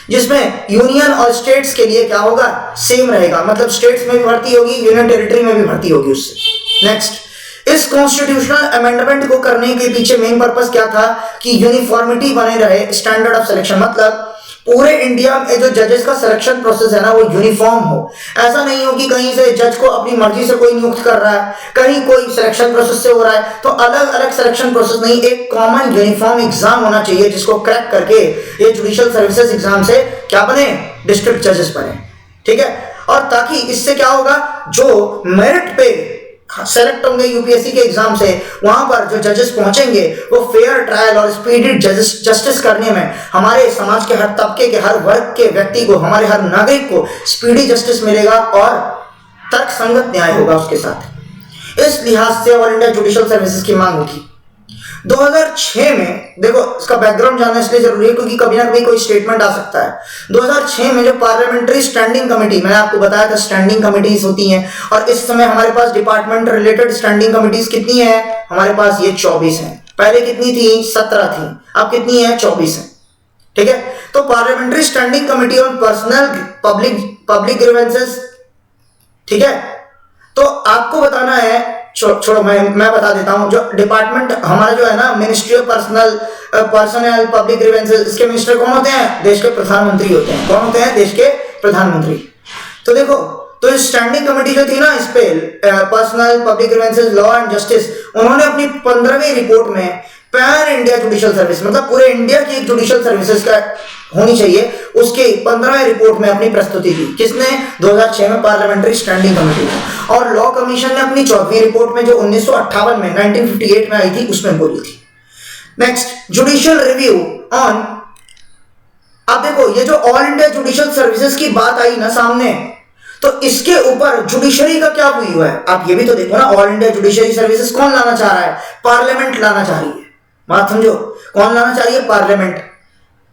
जिसमें यूनियन और स्टेट्स के लिए क्या होगा, सेम रहेगा। मतलब स्टेट्स में भी भर्ती होगी, यूनियन टेरिटरी में भी भर्ती होगी उससे। नेक्स्ट, इस कॉन्स्टिट्यूशनल अमेंडमेंट को करने के पीछे मेन पर्पस क्या था कि यूनिफॉर्मिटी बने रहे, स्टैंडर्ड ऑफ सिलेक्शन, मतलब पूरे इंडिया में जो जजेस का सिलेक्शन प्रोसेस है ना वो यूनिफॉर्म हो। ऐसा नहीं हो कि कहीं से जज को अपनी मर्जी से कोई नियुक्त कर रहा है, कहीं कोई सिलेक्शन प्रोसेस से हो रहा है, तो अलग अलग सिलेक्शन प्रोसेस नहीं, एक कॉमन यूनिफॉर्म एग्जाम होना चाहिए जिसको क्रैक करके ये जुडिशियल सर्विसेज एग्जाम से क्या बने, डिस्ट्रिक्ट जजेस बने। ठीक है, और ताकि इससे क्या होगा, जो मेरिट पे सेलेक्ट होंगे यूपीएससी के एग्जाम से, वहां पर जो जजेस पहुंचेंगे वो फेयर ट्रायल और स्पीडी जस्टिस करने में हमारे समाज के हर तबके के, हर वर्ग के व्यक्ति को, हमारे हर नागरिक को स्पीडी जस्टिस मिलेगा और तर्कसंगत न्याय होगा उसके साथ। इस लिहाज से ऑल इंडिया जुडिशियल सर्विसेज की मांग उठी 2006 में। देखो इसका बैकग्राउंड जानना इसलिए जरूरी है क्योंकि कभी ना कभी कोई स्टेटमेंट आ सकता है। 2006 में जो पार्लियामेंट्री स्टैंडिंग कमेटी, मैंने आपको बताया था स्टैंडिंग कमिटीज होती हैं, और इस समय हमारे पास डिपार्टमेंट रिलेटेड स्टैंडिंग कमिटीज कितनी है, हमारे पास ये 24 हैं। पहले कितनी थी, 17 थी, अब कितनी है, 24 है। ठीक है, तो parliamentary standing committee on personnel public grievances, ठीक है, तो आपको बताना है, छोड़ो मैं बता देता हूं। जो डिपार्टमेंट हमारा जो है ना, ministry of personnel public grievances, इसके मिनिस्टर कौन होते हैं, देश के प्रधानमंत्री होते हैं। कौन होते हैं, देश के प्रधानमंत्री। तो देखो, तो स्टैंडिंग कमेटी जो थी ना इस पे, personnel public grievances law and justice, उन्होंने अपनी 15वीं रिपोर्ट में पैन इंडिया जुडिशियल सर्विस, मतलब पूरे इंडिया की एक जुडिशियल सर्विसेज का होनी चाहिए, उसके 15वें रिपोर्ट में अपनी प्रस्तुति दी। किसने, 2006 में पार्लियामेंट्री स्टैंडिंग कमेटी ने। और लॉ कमीशन ने अपनी 14वीं रिपोर्ट में जो 1958 में 1958 में आई थी उसमें बोली थी। नेक्स्ट, जुडिशियल रिव्यू ऑन, अब देखो ये जो ऑल इंडिया जुडिशियल सर्विसेज की बात आई ना सामने, तो इसके ऊपर जुडिशरी का क्या हुआ है, आप ये भी तो देखो ना। ऑल इंडिया जुडिशरी सर्विसेज कौन लाना चाह रहा है, पार्लियामेंट लाना चाह रही है। बात समझो, कौन लाना चाह रही है, पार्लियामेंट।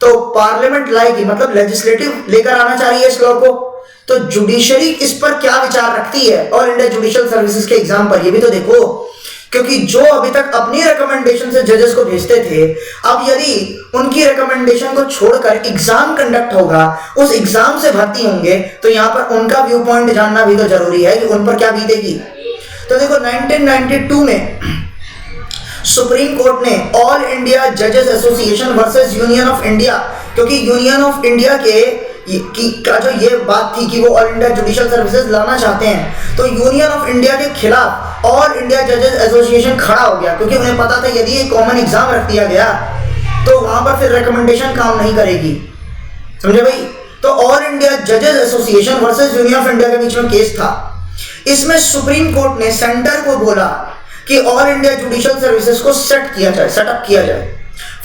तो पार्लियामेंट लाएगी, मतलब लेजिस्लेटिव लेकर आना चाह रही है इस लॉ को। तो जुडिशरी इस पर क्या विचार रखती है ऑल इंडिया जुडिशियल सर्विसेज के एग्जाम पर, ये भी तो देखो। क्योंकि जो अभी तक अपनी रिकमेंडेशन से जजेस को भेजते थे, अब यदि उनकी रिकमेंडेशन को छोड़कर एग्जाम कंडक्ट होगा, उस एग्जाम से भर्ती होंगे, तो यहां पर उनका व्यू पॉइंट जानना भी तो जरूरी है कि उन पर क्या बीतेगी। तो देखो 1992 में सुप्रीम कोर्ट ने ऑल इंडिया जजेस association versus union of India, क्योंकि यूनियन ऑफ इंडिया का जो ये बात थी कि वो ऑल इंडिया जुडिशियल सर्विसेज लाना चाहते हैं, तो यूनियन ऑफ इंडिया के खिलाफ ऑल इंडिया जजेस एसोसिएशन खड़ा हो गया, क्योंकि उन्हें पता था यदि ये कॉमन एग्जाम रख दिया गया तो वहां पर फिर रिकमेंडेशन काम नहीं करेगी। समझे भाई। तो ऑल इंडिया जजेस association versus union of India के बीच में केस था। इसमें सुप्रीम कोर्ट ने सेंटर को बोला कि ऑल इंडिया जुडिशियल सर्विसेज को सेटअप किया जाए।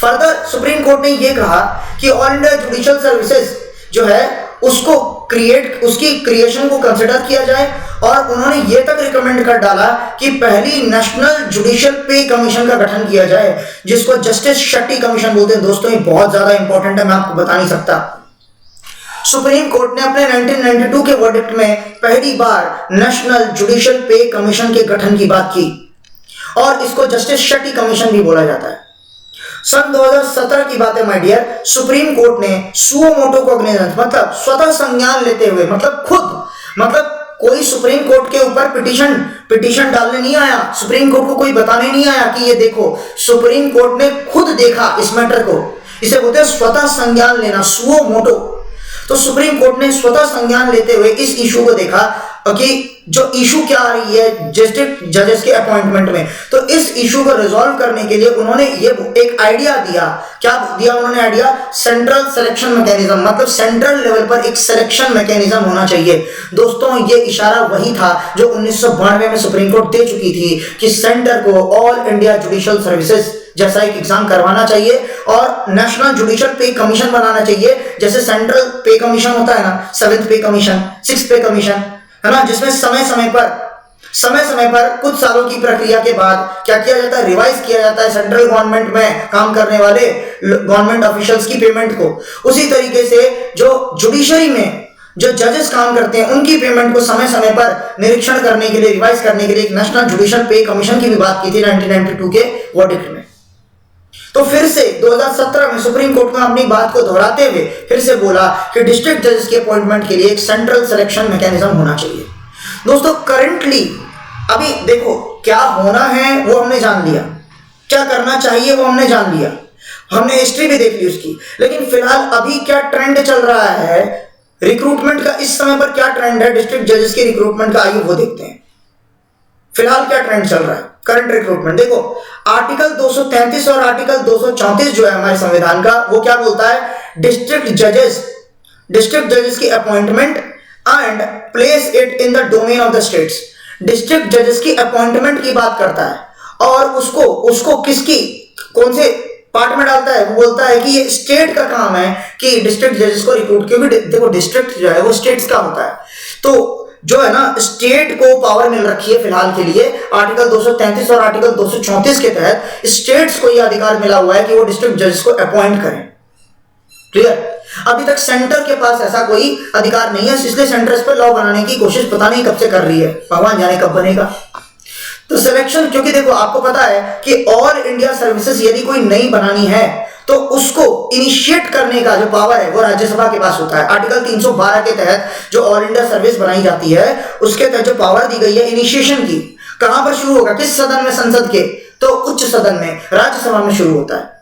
फर्दर सुप्रीम कोर्ट ने यह कहा कि ऑल इंडिया जुडिशियल सर्विसेज जो है उसकी क्रिएशन को कंसिडर किया जाए, और उन्होंने ये तक रिकमेंड कर डाला कि पहली नेशनल जुडिशियल पे कमीशन का गठन किया जाए, जिसको जस्टिस शेट्टी कमीशन बोलते हैं। दोस्तों ये बहुत ज्यादा इंपॉर्टेंट है, मैं आपको बता नहीं सकता। सुप्रीम कोर्ट ने अपने 1992 के वर्डिक्ट में पहली बार नेशनल जुडिशियल पे कमीशन के गठन की बात की, और इसको जस्टिस शेट्टी कमीशन भी बोला जाता है। सन 2017 की बात है माय डियर, सुप्रीम कोर्ट ने सुओ मोटो कॉग्निजेंस, मतलब स्वतः संज्ञान लेते हुए, मतलब कोई सुप्रीम कोर्ट के ऊपर पिटीशन डालने नहीं आया, सुप्रीम कोर्ट को कोई बताने नहीं आया कि ये देखो, सुप्रीम कोर्ट ने खुद देखा इस मैटर को। इसे बोलते हैं स्वतः संज्ञान लेना, सुओ मोटो। तो सुप्रीम कोर्ट ने स्वतः संज्ञान लेते हुए इस इशू को देखा कि जो इशू क्या आ रही है डिस्ट्रिक्ट जजेस के अपॉइंटमेंट में, तो इस इशू को रिजॉल्व करने के लिए उन्होंने ये एक आइडिया दिया। क्या दिया उन्होंने आइडिया? सेंट्रल सिलेक्शन मैकेनिज्म, मतलब सेंट्रल लेवल पर एक सिलेक्शन मैकेनिज्म होना चाहिए। दोस्तों ये इशारा वही था जो 1992 में सुप्रीम कोर्ट दे चुकी थी कि सेंटर को ऑल इंडिया जुडिशियल सर्विसेज जैसा एक एग्जाम करवाना चाहिए और नेशनल जुडिशियल पे कमीशन बनाना चाहिए। जैसे सेंट्रल पे कमीशन होता है ना, 7th पे कमीशन, 6th पे कमीशन, है ना, जिसमें समय समय पर कुछ सालों की प्रक्रिया के बाद क्या किया जाता है? रिवाइज किया जाता है सेंट्रल गवर्नमेंट में काम करने वाले गवर्नमेंट ऑफिशियल्स की पेमेंट को। उसी तरीके से जो जुडिशरी में जो जजेस काम करते हैं उनकी पेमेंट को समय समय पर निरीक्षण करने के लिए, रिवाइज करने के लिए एक नेशनल जुडिशियल पे कमीशन की भी बात की थी 1992 के वर्डिक्ट में। तो फिर से 2017 में सुप्रीम कोर्ट ने अपनी बात को दोहराते हुए फिर से बोला कि डिस्ट्रिक्ट जजेस के अपॉइंटमेंट के लिए एक सेंट्रल सिलेक्शन मैकेनिज्म होना चाहिए। दोस्तों करंटली अभी देखो क्या होना है वो हमने जान लिया, क्या करना चाहिए वो हमने जान लिया, हमने हिस्ट्री भी देख ली उसकी, लेकिन फिलहाल अभी क्या ट्रेंड चल रहा है रिक्रूटमेंट का, इस समय पर क्या ट्रेंड है डिस्ट्रिक्ट जजेस के रिक्रूटमेंट का, आइए वो देखते हैं। फिलहाल क्या ट्रेंड चल रहा है करंट रिक्रूटमेंट? देखो आर्टिकल 233 और आर्टिकल 234 जो है हमारे संविधान का, वो क्या बोलता है? डिस्ट्रिक्ट जजेस की appointment and place it in the domain of the states. District जजेस की अपॉइंटमेंट की बात करता है और उसको किसकी कौन से पार्ट में डालता है? वो बोलता है कि ये स्टेट का काम है कि डिस्ट्रिक्ट जजेस को रिक्रूट, क्योंकि देखो डिस्ट्रिक्ट जो है वो स्टेट्स का होता है, तो जो है ना स्टेट को पावर मिल रखी है फिलहाल के लिए आर्टिकल 233 और आर्टिकल 234 के तहत स्टेट्स को यह अधिकार मिला हुआ है कि वो डिस्ट्रिक्ट जजेस को अपॉइंट करें। क्लियर? अभी तक सेंटर के पास ऐसा कोई अधिकार नहीं है, इसलिए सेंटर इस पर लॉ बनाने की कोशिश पता नहीं कब से कर रही है, भगवान जाने कब बनेगा। तो सिलेक्शन, क्योंकि देखो आपको पता है कि ऑल इंडिया सर्विसेज यदि कोई नई बनानी है तो उसको इनिशिएट करने का जो पावर है वो राज्यसभा के पास होता है। आर्टिकल 312 के तहत जो ऑल इंडिया सर्विस बनाई जाती है उसके तहत जो पावर दी गई है इनिशिएशन की, कहां पर शुरू होगा? किस सदन में? संसद के, तो उच्च सदन में, राज्यसभा में शुरू होता है।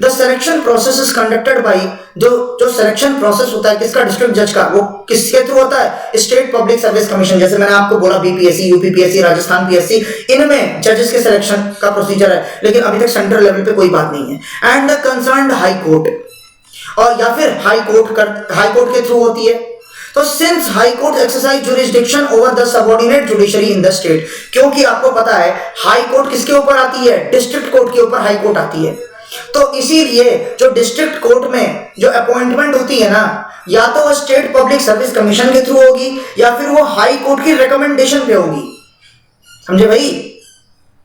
The selection process is conducted by, जो सिलेक्शन प्रोसेस होता है किसका? डिस्ट्रिक्ट जज का, वो किसके थ्रू होता है? State public service commission. जैसे मैंने आपको बोला बीपीएससी, यूपीपीएससी, राजस्थान पीएससी, इनमें जजेस के सिलेक्शन का प्रोसीजर है, लेकिन अभी तक सेंट्रल लेवल पे कोई बात नहीं है। And the concerned high court, और या फिर हाई कोर्ट के थ्रू होती है। तो since high court exercise jurisdiction over the subordinate judiciary in the state, क्योंकि आपको पता है हाई कोर्ट किसके ऊपर आती है? डिस्ट्रिक्ट कोर्ट के ऊपर हाई कोर्ट आती है। तो इसीलिए जो डिस्ट्रिक्ट कोर्ट में जो अपॉइंटमेंट होती है ना, या तो वो स्टेट पब्लिक सर्विस कमीशन के थ्रू होगी या फिर वो हाई कोर्ट की रिकमेंडेशन पे होगी। समझे भाई?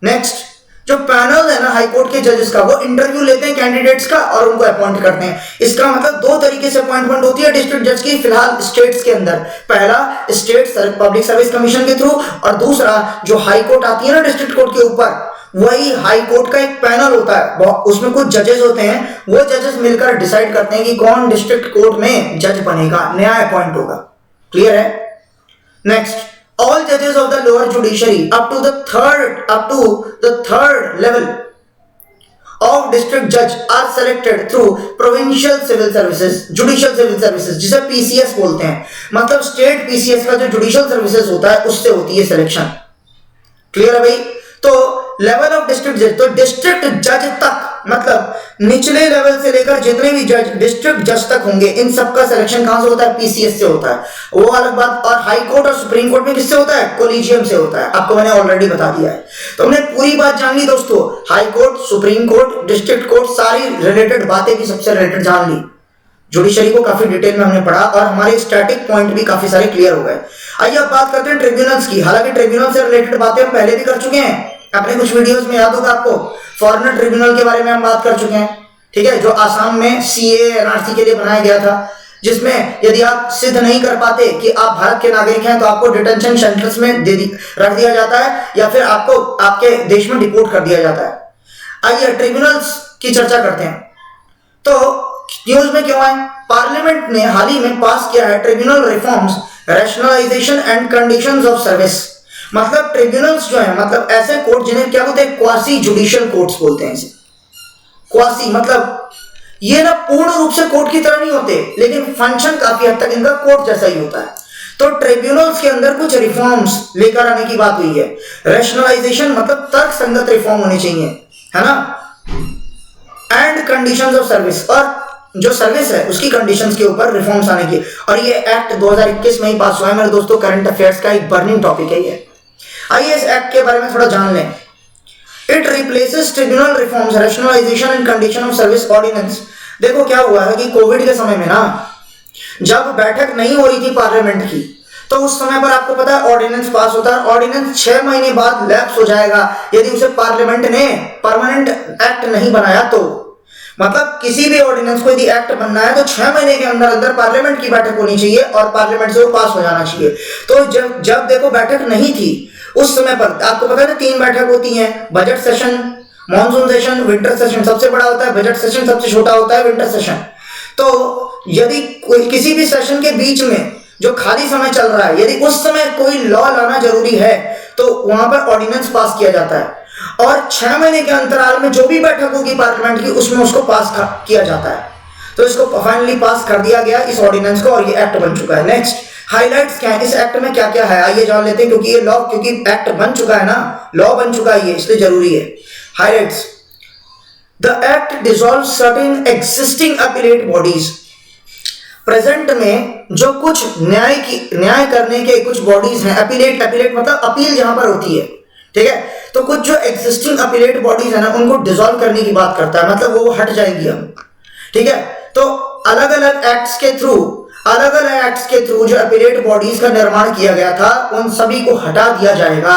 नेक्स्ट, जो पैनल है ना हाई कोर्ट के जजेस का, वो इंटरव्यू लेते हैं कैंडिडेट्स का और उनको अपॉइंट करते हैं। इसका मतलब दो तरीके से अपॉइंटमेंट होती है डिस्ट्रिक्ट जज की फिलहाल स्टेट्स के अंदर। पहला स्टेट पब्लिक सर्विस कमीशन के थ्रू, और दूसरा जो हाई कोर्ट आती है ना डिस्ट्रिक्ट कोर्ट के ऊपर, वही हाई कोर्ट का एक पैनल होता है, उसमें कुछ जजेस होते हैं, वो जजेस मिलकर डिसाइड करते हैं कि कौन डिस्ट्रिक्ट कोर्ट में जज बनेगा, नया अपॉइंट होगा। क्लियर है? Next, all judges of the lower judiciary up to the third level of district judge are selected through provincial civil services, judicial civil services, जिसे पीसीएस बोलते हैं। मतलब स्टेट पीसीएस का जो जुडिशियल सर्विसेज होता है उससे होती है सिलेक्शन। क्लियर है भाई? तो लेवल ऑफ डिस्ट्रिक्ट जज, तो डिस्ट्रिक्ट जज तक, मतलब निचले लेवल से लेकर जितने भी जज डिस्ट्रिक्ट जज तक होंगे, इन सबका सिलेक्शन कहां से होता है? पीसीएस से होता है, वो अलग बात। और हाई कोर्ट और सुप्रीम कोर्ट में किससे होता है? कोलिजियम से होता है। आपको मैंने ऑलरेडी बता दिया है। तो हमने पूरी बात जान ली दोस्तों, high court, supreme court, district court, सारी रिलेटेड बातें भी सबसे रिलेटेड जान ली। जुडिशरी को काफी डिटेल में हमने पढ़ा और हमारे स्टैटिक पॉइंट भी काफी सारे क्लियर हो गए। आइए अब बात करते हैं ट्रिब्यूनल्स की। हालांकि ट्रिब्यूनल से रिलेटेड बातें हम पहले भी कर चुके हैं अपने कुछ वीडियोस में, याद होगा आपको। फॉरेनर ट्रिब्यूनल के बारे में हम बात कर चुके हैं, ठीक है, जो आसाम में सीए एनआरसी के लिए बनाया गया था, जिसमें यदि आप सिद्ध नहीं कर पाते कि आप भारत के नागरिक हैं तो आपको डिटेंशन सेंटर्स में रख दिया जाता है या फिर आपको आपके देश में डिपोर्ट कर दिया जाता है। आइए ट्रिब्यूनल्स की चर्चा करते हैं। तो न्यूज में क्यों आए? पार्लियामेंट ने हाल ही में पास किया है tribunal reforms rationalisation and conditions of service, मतलब ट्रिब्यूनल्स जो है, मतलब ऐसे कोर्ट जिन्हें क्या बोलते हैं, क्वासी जुडिशियल कोर्ट्स बोलते हैं इसे। क्वासी मतलब ये ना पूर्ण रूप से कोर्ट की तरह नहीं होते, लेकिन फंक्शन काफी हद तक इनका कोर्ट जैसा ही होता है। तो ट्रिब्यूनल्स के अंदर कुछ रिफॉर्म्स लेकर आने की बात हुई है। रैशनलाइजेशन मतलब तर्क संगत रिफॉर्म होने चाहिए, है ना, एंड कंडीशंस ऑफ सर्विस, और जो सर्विस है उसकी कंडीशंस के ऊपर रिफॉर्म्स आने की। और ये एक्ट 2021 में ही पास हुआ है मेरे दोस्तों, करंट अफेयर्स का एक बर्निंग टॉपिक है ये। आइए इस एक्ट के बारे में थोड़ा जान लें। It replaces tribunal reforms, rationalisation and condition of service ordinance. देखो क्या हुआ है कि कोविड के समय में ना, जब बैठक नहीं हो रही थी पार्लियामेंट की, तो उस समय पर आपको पता है ऑर्डिनेंस पास होता है। ऑर्डिनेंस 6 महीने बाद लैप्स हो जाएगा यदि उसे पार्लियामेंट ने परमानेंट एक्ट नहीं बनाया तो। मतलब किसी भी ऑर्डिनेंस को यदि एक्ट बनना है तो 6 महीने के अंदर अंदर पार्लियामेंट की बैठक होनी चाहिए और पार्लियामेंट से वो पास हो जाना चाहिए। तो जब देखो बैठक नहीं थी उस समय पर, आपको पता है ना 3 बैठक होती हैं, budget session, monsoon session, winter session. सबसे बड़ा होता है बजट सेशन, सबसे छोटा होता है विंटर सेशन। तो यदि किसी भी सेशन के बीच में जो खाली समय चल रहा है, यदि उस समय कोई लॉ लाना जरूरी है तो वहां पर ऑर्डिनेंस पास किया जाता है, और 6 महीने के अंतराल में जो भी बैठक होगी पार्लियामेंट की उसमें उसको पास किया जाता है। तो इसको फाइनली पास कर दिया गया इस ऑर्डिनेंस को, और ये एक्ट बन चुका है। नेक्स्ट हाइलाइट्स क्या है इस एक्ट में, क्या क्या है आइए जान लेते हैं, क्योंकि ये लॉ, क्योंकि एक्ट बन चुका है ना, लॉ बन चुका है ये, इसलिए जरूरी है। Highlights: the act dissolve certain existing appellate bodies. Present में जो कुछ न्याय करने के कुछ बॉडीज हैं, अपीलेट मतलब अपील जहां पर होती है, ठीक है, तो कुछ जो एग्जिस्टिंग अपीलेट बॉडीज है ना उनको डिसॉल्व करने की बात करता है, मतलब वो हट जाएगी अब, ठीक है। तो अलग अलग एक्ट्स के थ्रू जो अपीलेट बॉडीज का निर्माण किया गया था उन सभी को हटा दिया जाएगा,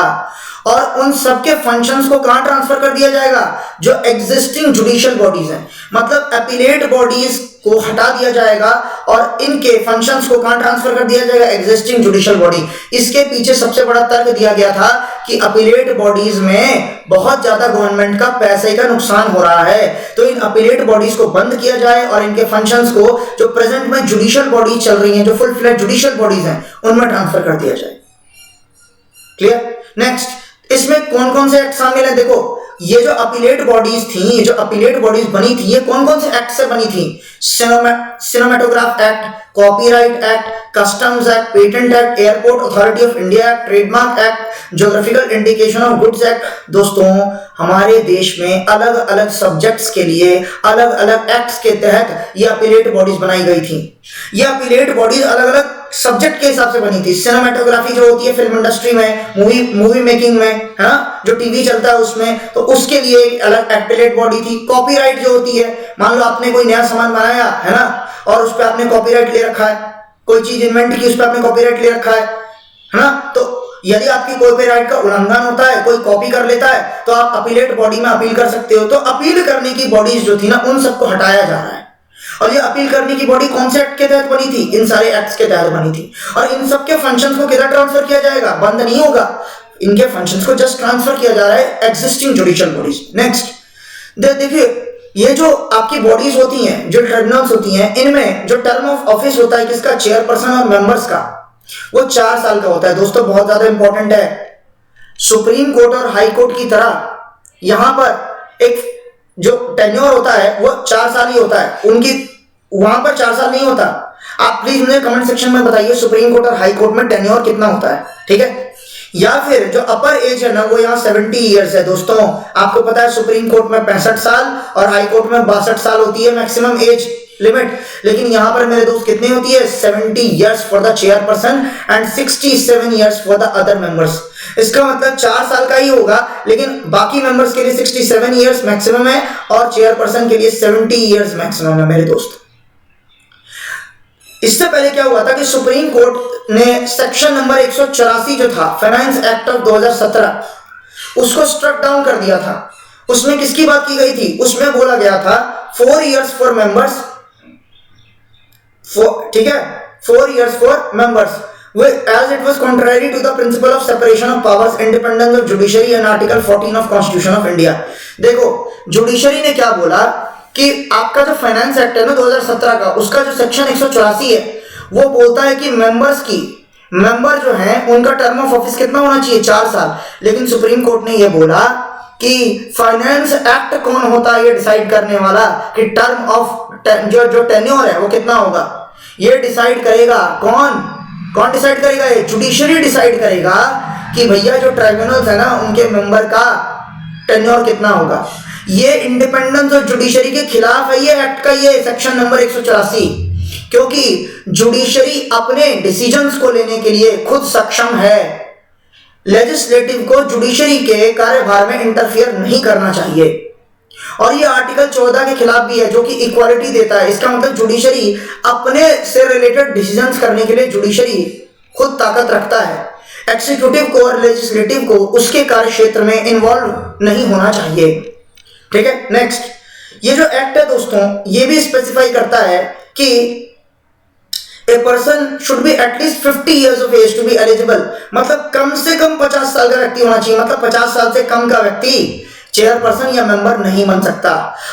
और उन सबके फंक्शंस को कहां ट्रांसफर कर दिया जाएगा, जो एग्जिस्टिंग जुडिशियल बॉडीज हैं, मतलब अपीलेट बॉडीज को हटा दिया जाएगा और इनके फंक्शंस को कहां ट्रांसफर कर दिया जाएगा, एग्जिस्टिंग जुडिशियल बॉडी। इसके पीछे सबसे बड़ा तर्क दिया गया था कि अपीलेट बॉडीज में बहुत ज्यादा गवर्नमेंट का पैसे का नुकसान हो रहा है, तो इन अपीलेट बॉडीज को बंद किया जाए और इनके फंक्शंस को जो प्रेजेंट में जुडिशियल बॉडीज चल रही हैं, जो फुल फ्लेज जुडिशियल बॉडीज हैं, उनमें ट्रांसफर कर दिया जाए। क्लियर? नेक्स्ट, इसमें कौन कौन से एक्ट शामिल हैं? देखो ये जो अपीलेट बॉडीज थी, जो अपीलेट बॉडीज बनी थी, ये कौन कौन से एक्ट से बनी थी? Cinematograph act, copyright act, customs act, patent act, airport authority of India act, trademark act, geographical indication of goods act. दोस्तों हमारे देश में अलग अलग सब्जेक्ट्स के लिए अलग अलग एक्ट्स के तहत ये अपीलेट बॉडीज बनाई गई थी। ये अपीलेट बॉडीज अलग अलग सब्जेक्ट के हिसाब से बनी थी। सिनेमेटोग्राफी जो होती है फिल्म इंडस्ट्री में, मूवी मेकिंग में, है ना, जो टीवी चलता है उसमें, तो उसके लिए एक अलग अपीलेट बॉडी थी। कॉपीराइट जो होती है, मान लो आपने कोई नया सामान बनाया है ना, और उस पर आपने कॉपीराइट ले रखा है, कोई चीज इन्वेंट की, उस पर आपने कॉपीराइट ले रखा है ना, तो यदि आपकी कॉपीराइट का उल्लंघन होता है, कोई कॉपी कर लेता है, तो आप अपीलेट बॉडी में अपील कर सकते हो। तो अपील करने की बॉडीज जो थी ना, उन सबको हटाया जा रहा है। और ये अपील करने की बॉडी कौन से एक्ट के तहत बनी थी? इन सारे एक्ट्स के तहत बनी थी। और इन सब के फंक्शंस को किधर ट्रांसफर किया जाएगा? बंद नहीं होगा, इनके फंक्शंस को जस्ट ट्रांसफर किया जा रहा है एग्जिस्टिंग जुडिशियल बॉडीज। नेक्स्ट देखिए, ये जो आपकी बॉडीज होती हैं, जो ट्रिब्यूनल्स होती हैं, इनमें जो टर्म ऑफ ऑफिस होता है किसका? चेयरपर्सन और मेंबर्स का, वो 4 साल का होता है। दोस्तों बहुत ज्यादा इंपॉर्टेंट है। सुप्रीम कोर्ट और हाई कोर्ट की तरह यहां पर एक जो टेन्योर होता है वो 4 साल ही होता है, उनकी वहां पर 4 साल नहीं होता। आप प्लीज मुझे कमेंट सेक्शन में बताइए सुप्रीम कोर्ट और हाई कोर्ट में टेन्योर कितना होता है, ठीक है। या फिर जो अपर एज है ना, वो यहाँ 70 ईयर्स है। दोस्तों आपको पता है सुप्रीम कोर्ट में 65 साल और हाई कोर्ट में 62 साल होती है मैक्सिमम एज लिमिट, लेकिन यहां पर मेरे दोस्त कितनी होती है? 70 years for the chairperson and 67 years for the other members. इसका मतलब 4 साल का ही होगा, लेकिन बाकी मेंबर्स के लिए 67 ईयर्स मैक्सिमम है और चेयरपर्सन के लिए 70 ईयर्स मैक्सिमम है मेरे दोस्त। इससे पहले क्या हुआ था कि सुप्रीम कोर्ट ने सेक्शन नंबर 184 जो था फाइनेंस एक्ट ऑफ 2017, उसको स्ट्रक डाउन कर दिया था। उसमें किसकी बात की गई थी? उसमें बोला गया था 4 इयर्स फॉर मेंबर्स, ठीक है, 4 years for members, as it was contrary to the principle of separation of powers, independence of judiciary and article 14 of constitution of India। देखो जुडिशरी ने क्या बोला कि आपका जो फाइनेंस एक्ट है ना 2017 का, उसका जो सेक्शन 184 है वो बोलता है कि मेंबर्स की मेंबर जो हैं उनका टर्म ऑफ ऑफिस कितना होना चाहिए, 4 साल। लेकिन सुप्रीम कोर्ट ने यह बोला कि फाइनेंस एक्ट कौन होता है ये डिसाइड करने वाला कि टर्म ऑफ जो टेन्योर है वो कितना होगा, ये डिसाइड करेगा कौन डिसाइड करेगा, ये जुडिशरी डिसाइड करेगा कि भैया जो ट्राइब्यूनल्स है ना उनके मेंबर का टेन्योर कितना होगा। ये इंडिपेंडेंस ऑफ जुडिशरी के खिलाफ है ये एक्ट का ये सेक्शन नंबर 184, क्योंकि जुडिशरी अपने डिसीजंस को लेने के लिए खुद सक्षम है। लेजिस्लेटिव को जुडिशरी के कार्यभार में इंटरफियर नहीं करना चाहिए। और ये आर्टिकल 14 के खिलाफ भी है जो कि इक्वालिटी देता है। इसका मतलब जुडिशरी अपने से रिलेटेड डिसीजंस करने के लिए जुडिशरी खुद ताकत रखता है। एक्सिक्यूटिव को और लेजिस्लेटिव को उसके कार्य क्षेत्र में इन्वॉल्व नहीं होना चाहिए। ठीक है, नेक्स्ट, ये जो एक्ट है दोस्तों ये भी स्पेसिफाई करता है कि a person should be at least 50 years of age to be eligible, मतलब कम से कम 50 साल का व्यक्ति होना चाहिए। मतलब 50 साल से कम का व्यक्ति चेयरपर्सन या मेंबर नहीं बन सकता।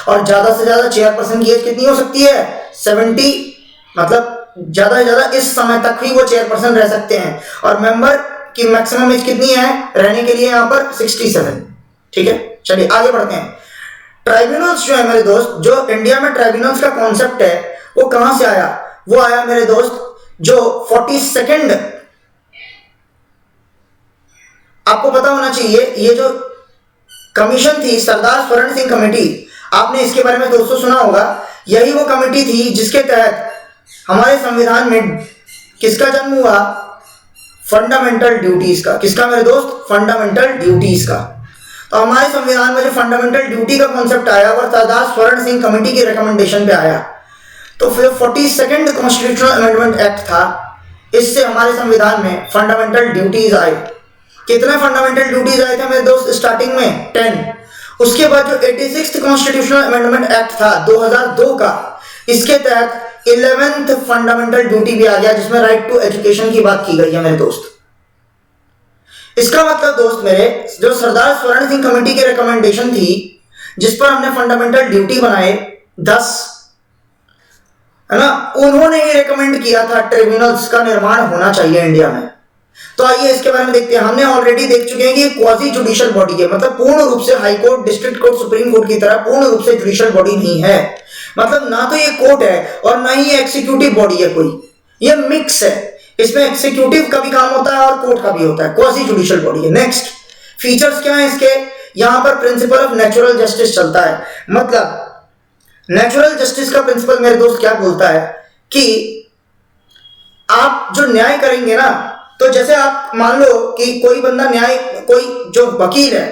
और ज्यादा से ज्यादा चेयरपर्सन की एज कितनी हो सकती है, 70, मतलब ज्यादा से ज्यादा इस समय तक ही वो चेयरपर्सन रह सकते हैं। और मेंबर की मैक्सिमम एज कितनी है रहने के लिए यहाँ पर, 67। ठीक है, चलिए आगे बढ़ते हैं। ट्राइब्यूनल्स जो है मेरे दोस्त, जो इंडिया में ट्राइब्यूनल्स का कॉन्सेप्ट है वो कहां से आया, वो आया मेरे दोस्त जो 42nd, आपको पता होना चाहिए ये जो कमीशन थी सरदार स्वर्ण सिंह कमेटी, आपने इसके बारे में दोस्तों सुना होगा। यही वो कमेटी थी जिसके तहत हमारे संविधान में किसका जन्म हुआ, फंडामेंटल ड्यूटीज का। किसका मेरे दोस्त, फंडामेंटल ड्यूटीज का। तो हमारे संविधान में जो फंडामेंटल ड्यूटी का कॉन्सेप्ट आया वो सरदार स्वर्ण सिंह कमेटी की रिकमेंडेशन पे आया। तो फिर 42nd कॉन्स्टिट्यूशनल अमेंडमेंट एक्ट था, इससे हमारे संविधान में फंडामेंटल ड्यूटीज आए। कितने फंडामेंटल ड्यूटीज आए थे मेरे दोस्त, स्टार्टिंग में 10। उसके बाद जो 86th कॉन्स्टिट्यूशनल अमेंडमेंट एक्ट था 2002 का, इसके तहत 11th फंडामेंटल ड्यूटी भी आ गया जिसमें राइट टू एजुकेशन की बात की गई है मेरे दोस्त। इसका मतलब दोस्त मेरे, जो सरदार स्वर्ण सिंह कमेटी की रिकमेंडेशन थी जिस पर हमने फंडामेंटल ड्यूटी बनाए 10, है ना, उन्होंने ये रिकमेंड किया था ट्रिब्यूनल्स का निर्माण होना चाहिए इंडिया में। तो आइए इसके बारे में देखते हैं। हमने ऑलरेडी देख चुके हैं कि क्वाजी जुडिशियल बॉडी है, मतलब पूर्ण रूप से high court, district court, supreme court की तरह पूर्ण रूप से जुडिशियल बॉडी नहीं है। मतलब ना तो ये कोर्ट है और ना ही ये एक्सिक्यूटिव बॉडी है कोई, ये मिक्स है। इसमें एक्सिक्यूटिव का भी काम होता है और कोर्ट का भी होता है, क्वाजी जुडिशियल बॉडी है। नेक्स्ट फीचर्स क्या है इसके, यहां पर प्रिंसिपल ऑफ नेचुरल जस्टिस चलता है। मतलब नेचुरल जस्टिस का प्रिंसिपल मेरे दोस्त क्या बोलता है कि आप जो न्याय करेंगे ना, तो जैसे आप मान लो कि कोई बंदा न्याय, कोई जो वकील है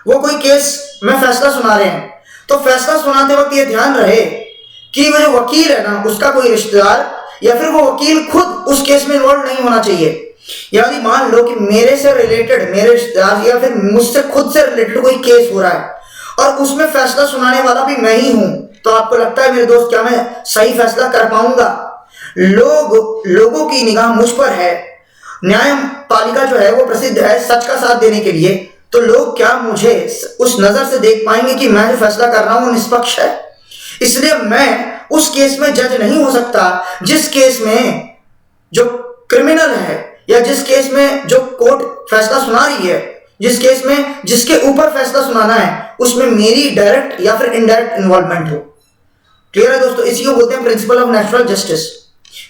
वो कोई केस में फैसला सुना रहे हैं, तो फैसला सुनाते वक्त ये ध्यान रहे कि वो जो वकील है ना उसका कोई रिश्तेदार या फिर वो वकील खुद उस केस में इन्वॉल्व नहीं होना चाहिए। यदि मान लो कि मेरे से रिलेटेड, मेरे रिश्तेदार या फिर मुझसे खुद से रिलेटेड कोई केस हो रहा है और उसमें फैसला सुनाने वाला भी मैं ही हूं, तो आपको लगता है मेरे दोस्त क्या मैं सही फैसला कर पाऊंगा? लोगों की निगाह मुझ पर है, न्यायपालिका जो है वो प्रसिद्ध है सच का साथ देने के लिए, तो लोग क्या मुझे उस नजर से देख पाएंगे कि मैं जो फैसला कर रहा हूं वो निष्पक्ष है? इसलिए मैं उस केस में जज नहीं हो सकता जिस केस में जो क्रिमिनल है या जिस केस में जो कोर्ट फैसला सुना रही है, जिस केस में जिसके ऊपर फैसला सुनाना है उसमें मेरी डायरेक्ट या फिर इनडायरेक्ट इन्वॉल्वमेंट हो। क्लियर है दोस्तों, इसी को बोलते हैं principle of natural justice.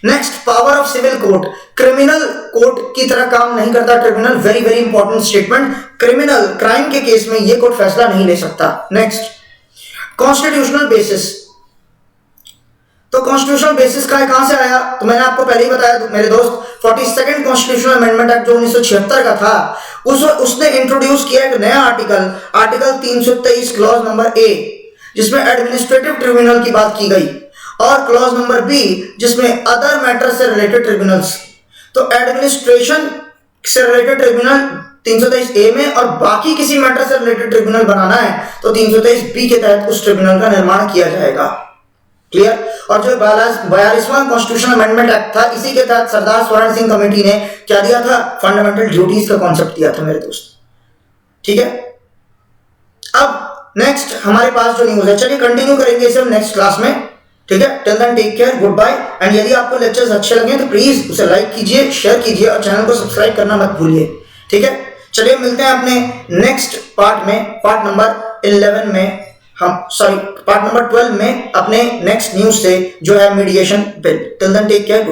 Next, power of civil court. Criminal court की तरह काम नहीं करता tribunal, very very important statement. Criminal crime के केस में ये कोर्ट फैसला नहीं ले सकता। Next, constitutional basis. तो कॉन्स्टिट्यूशनल बेसिस का कहां से आया, तो मैंने आपको पहले ही बताया तो मेरे दोस्त, 42nd कॉन्स्टिट्यूशनल अमेंडमेंट एक्ट जो 1976 का था, उसने इंट्रोड्यूस किया एक नया article, article 323 clause number A, जिसमें एडमिनिस्ट्रेटिव ट्रिब्यूनल की बात की गई, और क्लॉज नंबर बी जिसमें अदर मैटर से रिलेटेड ट्रिब्यूनल्स। तो एडमिनिस्ट्रेशन से रिलेटेड ट्रिब्यूनल 323 ए में, और बाकी किसी मैटर से रिलेटेड ट्रिब्यूनल बनाना है तो 323 बी के तहत उस ट्रिब्यूनल का निर्माण किया जाएगा। क्लियर। और जो 42वां कॉन्स्टिट्यूशनल अमेंडमेंट एक्ट था, इसी के तहत सरदार स्वर्ण सिंह कमेटी ने क्या दिया था, फंडामेंटल ड्यूटीज का कॉन्सेप्ट दिया था मेरे दोस्त। ठीक है, अब नेक्स्ट हमारे पास जो न्यूज है, चलिए कंटिन्यू करेंगे इसे हम नेक्स्ट क्लास में। ठीक है, till then take care, good bye. And यदि आपको लेक्चर्स अच्छे लगे तो प्लीज उसे लाइक कीजिए, शेयर कीजिए और चैनल को सब्सक्राइब करना मत भूलिए। ठीक है, चलिए मिलते हैं अपने नेक्स्ट पार्ट में, पार्ट नंबर 11 में, पार्ट नंबर 12 में अपने नेक्स्ट न्यूज से जो है mediation bill. Till then take care.